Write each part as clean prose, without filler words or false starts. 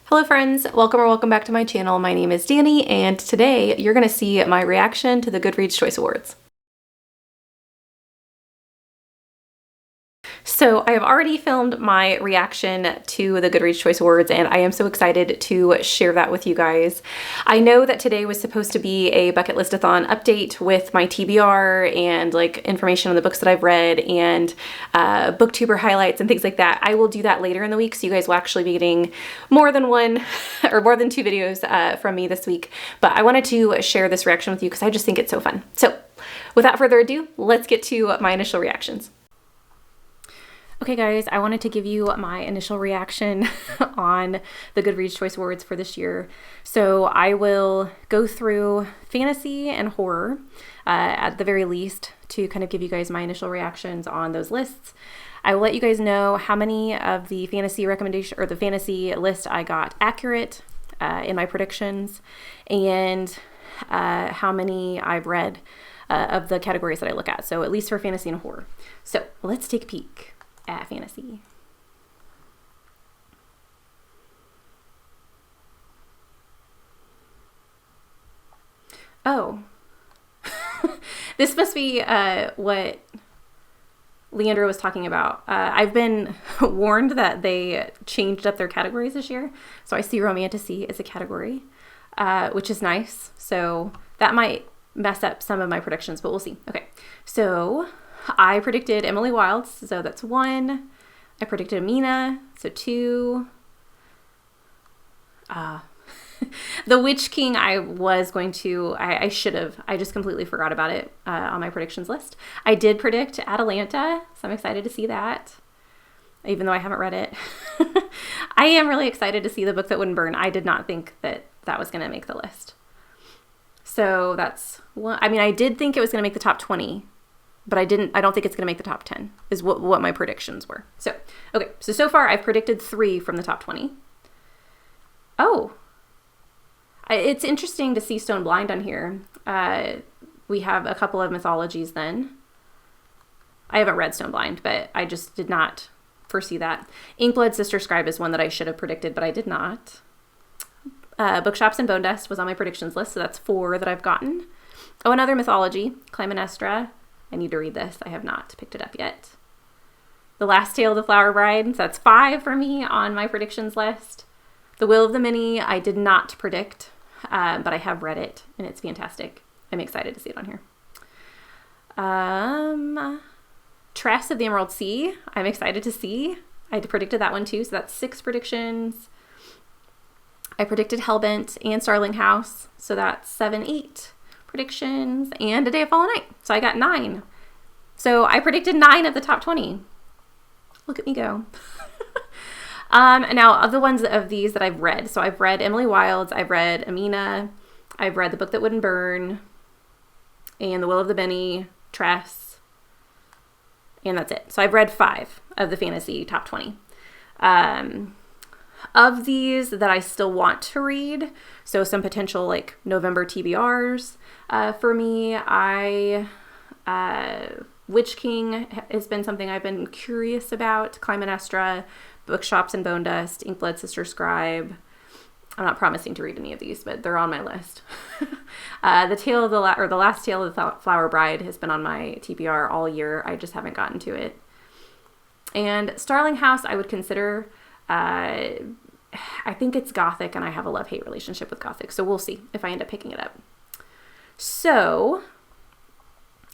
Hello friends, welcome or welcome back to my channel. My name is Danny, and today you're going to see my reaction to the Goodreads Choice Awards. So I have already filmed my reaction to the Goodreads Choice Awards, and I am so excited to share that with you guys. I know that today was supposed to be a bucket list-a-thon update with my TBR and like information on the books that I've read and booktuber highlights and things like that. I will do that later in the week, so you guys will actually be getting more than one or more than two videos from me this week. But I wanted to share this reaction with you because I just think it's so fun. So without further ado, let's get to my initial reactions. Okay guys, I wanted to give you my initial reaction on the Goodreads Choice Awards for this year. So I will go through fantasy and horror at the very least to kind of give you guys my initial reactions on those lists. I will let you guys know how many of the fantasy recommendation or the fantasy list I got accurate in my predictions and how many I've read of the categories that I look at. So at least for fantasy and horror. So let's take a peek at fantasy. Oh, this must be what Leandra was talking about. I've been warned that they changed up their categories this year. So I see Romantasy as a category, which is nice. So that might mess up some of my predictions, but we'll see. Okay, so I predicted Emily Wilds, so that's 1. I predicted Amina, so 2. The Witch King I was going to, I should have, I just completely forgot about it on my predictions list. I did predict Atalanta, so I'm excited to see that, even though I haven't read it. I am really excited to see The Book That Wouldn't Burn. I did not think that that was going to make the list. So that's one. I mean, I did think it was going to make the top 20. But I don't think it's going to make the top 10 is what my predictions were. So, okay. So far I've predicted 3 from the top 20. Oh, it's interesting to see Stone Blind on here. We have a couple of mythologies then. I haven't read Stone Blind, but I just did not foresee that. Inkblood Sister Scribe is one that I should have predicted, but I did not. Bookshops and Bone Dust was on my predictions list. So that's 4 that I've gotten. Oh, another mythology, Clytemnestra. I need to read this. I have not picked it up yet. The Last Tale of the Flower Bride. So that's 5 for me on my predictions list. The Will of the Many, I did not predict, but I have read it, and it's fantastic. I'm excited to see it on here. Tress of the Emerald Sea, I'm excited to see. I predicted that one too, so that's 6 predictions. I predicted Hellbent and Starling House, so that's 7, 8. Predictions, and A Day of Fallen Night. So I got 9. So I predicted 9 of the top 20. Look at me go. Now, of the ones of these that I've read, so I've read Emily Wilds, I've read Amina, I've read The Book That Wouldn't Burn, and The Will of the Many, Tress, and that's it. So I've read 5 of the fantasy top 20. Of these that I still want to read, so some potential like November TBRs for me, Witch King has been something I've been curious about, Clytemnestra, Bookshops and Bone Dust, Inkblood Sister Scribe. I'm not promising to read any of these, but they're on my list. The Last Tale of the Flower Bride has been on my TBR all year. I just haven't gotten to it. And Starling House I would consider. I think it's Gothic, and I have a love-hate relationship with Gothic, so we'll see if I end up picking it up. So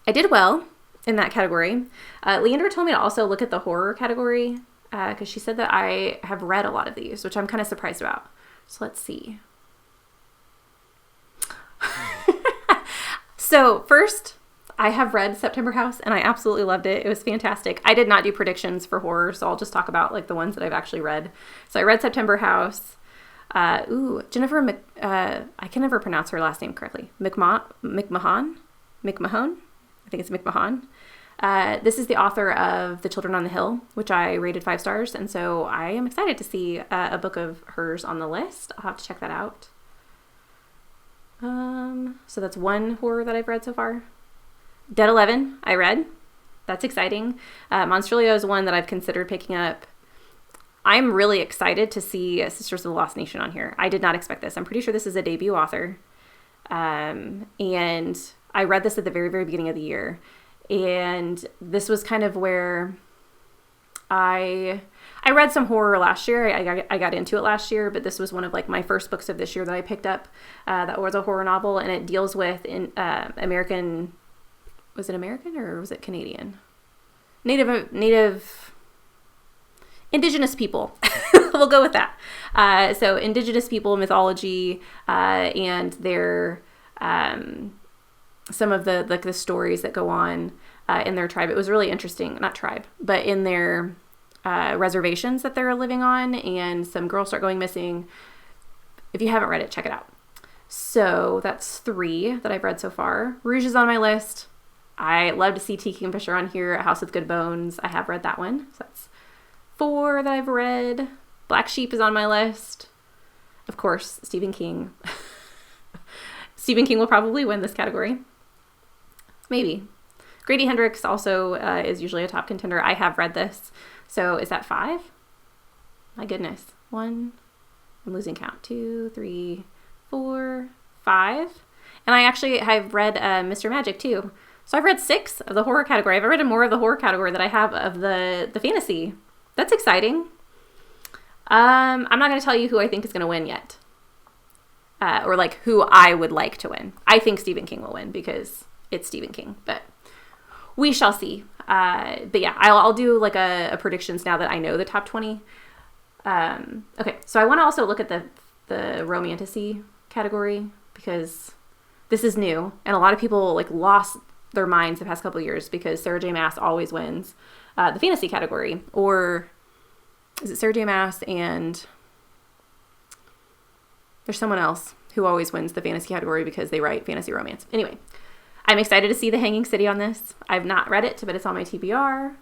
I did well in that category. Leandra told me to also look at the horror category because she said that I have read a lot of these, which I'm kind of surprised about. So let's see. So first, I have read September House, and I absolutely loved it. It was fantastic. I did not do predictions for horror, so I'll just talk about like the ones that I've actually read. So I read September House. Jennifer I can never pronounce her last name correctly. McMahon? I think it's McMahon. This is the author of The Children on the Hill, which I rated 5 stars, and so I am excited to see a book of hers on the list. I'll have to check that out. So that's 1 horror that I've read so far. Dead 11, I read. That's exciting. Monstrilio is one that I've considered picking up. I'm really excited to see Sisters of the Lost Nation on here. I did not expect this. I'm pretty sure this is a debut author. And I read this at the very, very beginning of the year. And this was kind of where I read some horror last year. I got into it last year, but this was one of like my first books of this year that I picked up. That was a horror novel, and it deals with American. Was it American or was it Canadian? Native Indigenous people. We'll go with that. So Indigenous people mythology, and their some of the stories that go on in their tribe. It was really interesting. Not tribe, but in their reservations that they're living on, and some girls start going missing. If you haven't read it, check it out. So that's 3 that I've read so far. Rouge is on my list. I love to see T. Kingfisher on here. A House with Good Bones. I have read that one. So that's 4 that I've read. Black Sheep is on my list. Of course, Stephen King. Stephen King will probably win this category. Maybe. Grady Hendrix also is usually a top contender. I have read this. So is that 5? My goodness. 1. I'm losing count. 2, 3, 4, 5. And I actually have read Mr. Magic too. So I've read 6 of the horror category. I've read more of the horror category than I have of the fantasy. That's exciting. I'm not going to tell you who I think is going to win yet. Or like who I would like to win. I think Stephen King will win because it's Stephen King. But we shall see. But yeah, I'll do like a predictions now that I know the top 20. Okay, so I want to also look at the Romantasy category because this is new. And a lot of people like lost their minds the past couple of years because Sarah J. Maas always wins the fantasy category. Or is it Sarah J. Maas and there's someone else who always wins the fantasy category because they write fantasy romance. Anyway, I'm excited to see The Hanging City on this. I've not read it, but it's on my TBR.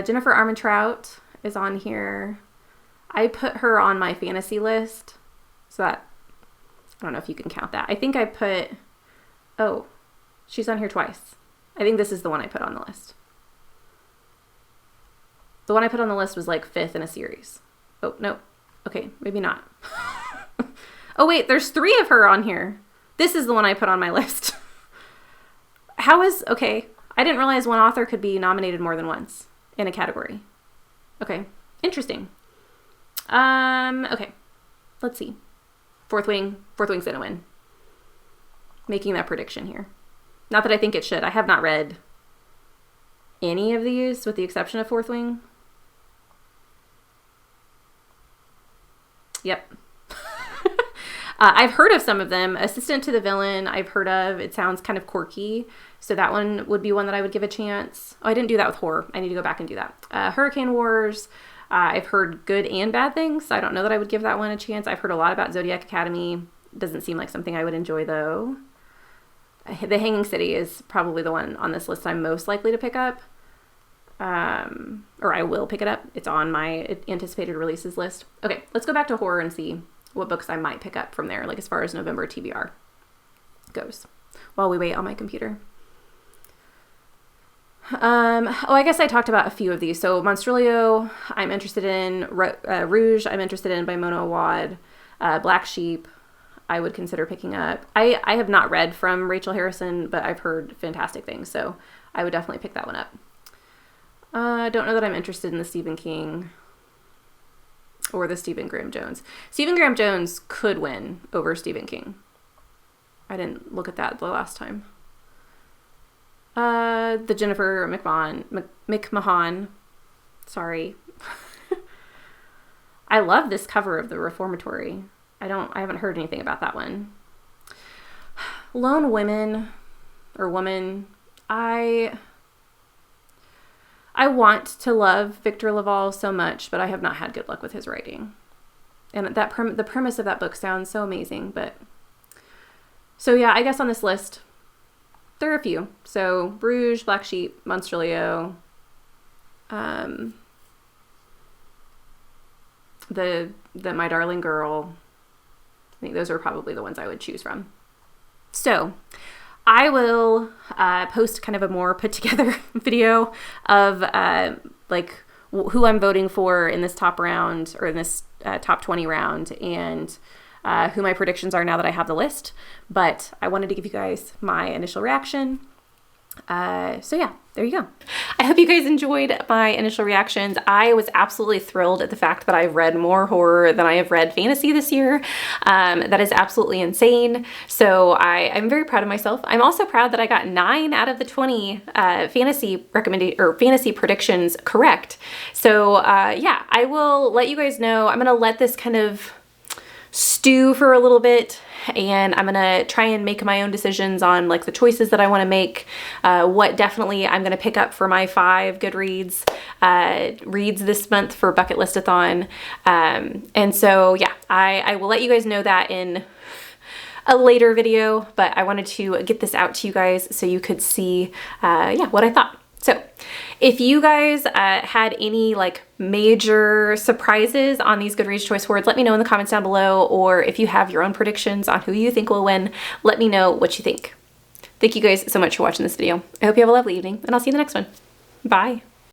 Jennifer Armentrout is on here. I put her on my fantasy list. So that, I don't know if you can count that. I think I put, oh, she's on here twice. I think this is the one I put on the list. The one I put on the list was like 5th in a series. Oh, no. Okay, maybe not. Oh, wait, there's 3 of her on here. This is the one I put on my list. Okay, I didn't realize one author could be nominated more than once in a category. Okay, interesting. Okay, let's see. Fourth Wing's gonna win. Making that prediction here. Not that I think it should. I have not read any of these with the exception of Fourth Wing. Yep. I've heard of some of them. Assistant to the Villain, I've heard of. It sounds kind of quirky. So that one would be one that I would give a chance. Oh, I didn't do that with horror. I need to go back and do that. Hurricane Wars, I've heard good and bad things. So I don't know that I would give that one a chance. I've heard a lot about Zodiac Academy. Doesn't seem like something I would enjoy, though. The Hanging City is probably the one on this list I'm most likely to pick up. Or I will pick it up. It's on my anticipated releases list. Okay, let's go back to horror and see what books I might pick up from there, like as far as November TBR goes, while we wait on my computer. I guess I talked about a few of these. So Monstrilio, I'm interested in. Rouge, I'm interested in by Mona Awad. Black Sheep, I would consider picking up. I have not read from Rachel Harrison, but I've heard fantastic things, so I would definitely pick that one up. Don't know that I'm interested in the Stephen King or the Stephen Graham Jones. Stephen Graham Jones could win over Stephen King. I didn't look at that the last time. The Jennifer McMahon. Sorry. I love this cover of The Reformatory. I haven't heard anything about that one. Lone Women or Woman. I want to love Victor Laval so much, but I have not had good luck with his writing. And the premise of that book sounds so amazing, but... So yeah, I guess on this list, there are a few. So Rouge, Black Sheep, Monstrilio, the My Darling Girl. I think those are probably the ones I would choose from. So I will post kind of a more put together video of like who I'm voting for in this top round, or in this top 20 round, and who my predictions are now that I have the list. But I wanted to give you guys my initial reaction. So yeah, there you go. I hope you guys enjoyed my initial reactions. I was absolutely thrilled at the fact that I've read more horror than I have read fantasy this year. That is absolutely insane. So I'm very proud of myself. I'm also proud that I got 9 out of the 20 fantasy predictions correct. So yeah, I will let you guys know. I'm gonna let this kind of stew for a little bit, and I'm gonna try and make my own decisions on like the choices that I want to make, what definitely I'm gonna pick up for my 5 Goodreads reads this month for Bucket Listathon. And so yeah, I will let you guys know that in a later video, but I wanted to get this out to you guys so you could see yeah, what I thought. So if you guys had any like major surprises on these Goodreads Choice Awards, let me know in the comments down below, or if you have your own predictions on who you think will win, let me know what you think. Thank you guys so much for watching this video. I hope you have a lovely evening, and I'll see you in the next one. Bye.